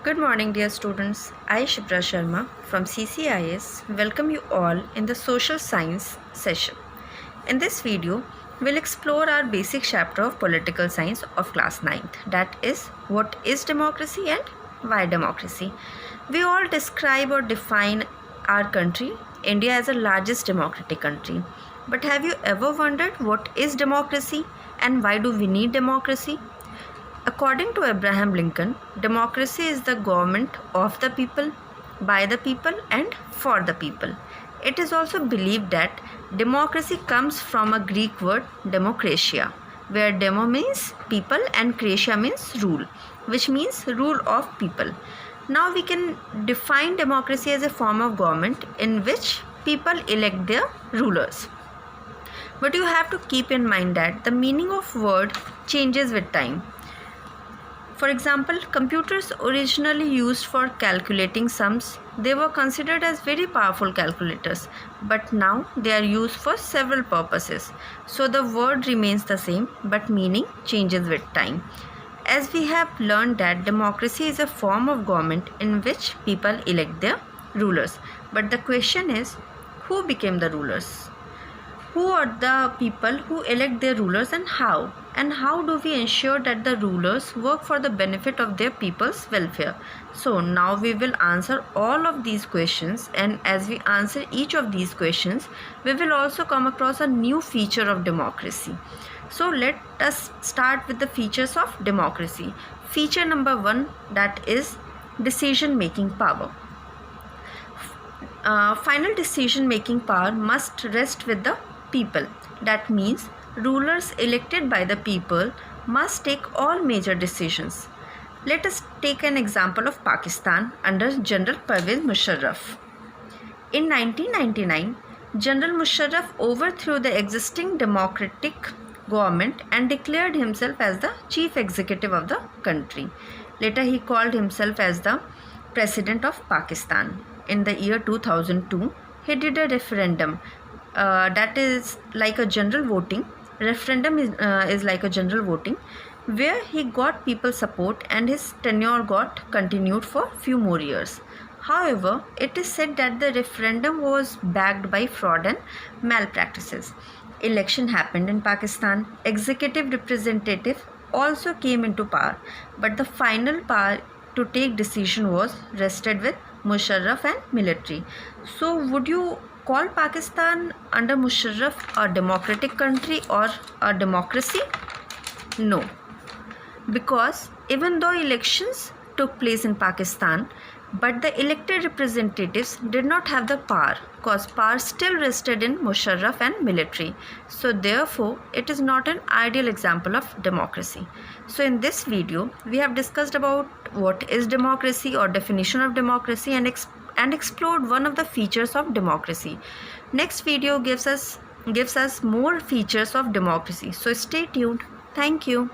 Good morning, dear students. I, Shipra Sharma from CCIS, welcome you all in the social science session. In this video, we'll explore our basic chapter of political science of class 9th, that is, what is democracy and why democracy. We all describe or define our country, India, as the largest democratic country. But have you ever wondered what is democracy and why do we need democracy? According to Abraham Lincoln, democracy is the government of the people, by the people, and for the people. It is also believed that democracy comes from a Greek word demokratia, where demo means people and kratia means rule, which means rule of people. Now we can define democracy as a form of government in which people elect their rulers. But you have to keep in mind that the meaning of word changes with time. For example, computers originally used for calculating sums, they were considered as very powerful calculators, but now they are used for several purposes. So the word remains the same, but meaning changes with time. As we have learned that democracy is a form of government in which people elect their rulers. But the question is, who became the rulers? Who are the people who elect their rulers and how? And how do we ensure that the rulers work for the benefit of their people's welfare? So now we will answer all of these questions, and as we answer each of these questions, we will also come across a new feature of democracy. So let us start with the features of democracy. Feature number 1, that is decision making power. Final decision making power must rest with the people. That means rulers elected by the people must take all major decisions. Let us take an example of Pakistan under General Pervez Musharraf. In 1999, General Musharraf overthrew the existing democratic government and declared himself as the chief executive of the country. Later he called himself as the President of Pakistan. In the year 2002, he did a referendum that is like a general voting. Referendum is like a general voting where he got people support and his tenure got continued for few more years. However, it is said that the referendum was backed by fraud and malpractices. Election happened in Pakistan. Executive representative also came into power, but the final power to take decision was rested with Musharraf and military. So would you call Pakistan under Musharraf a democratic country or a democracy? No, because even though elections took place in Pakistan, but the elected representatives did not have the power, because power still rested in Musharraf and military. So therefore, it is not an ideal example of democracy. So in this video, we have discussed about what is democracy or definition of democracy and explored one of the features of democracy. Next video gives us more features of democracy. So stay tuned. Thank you.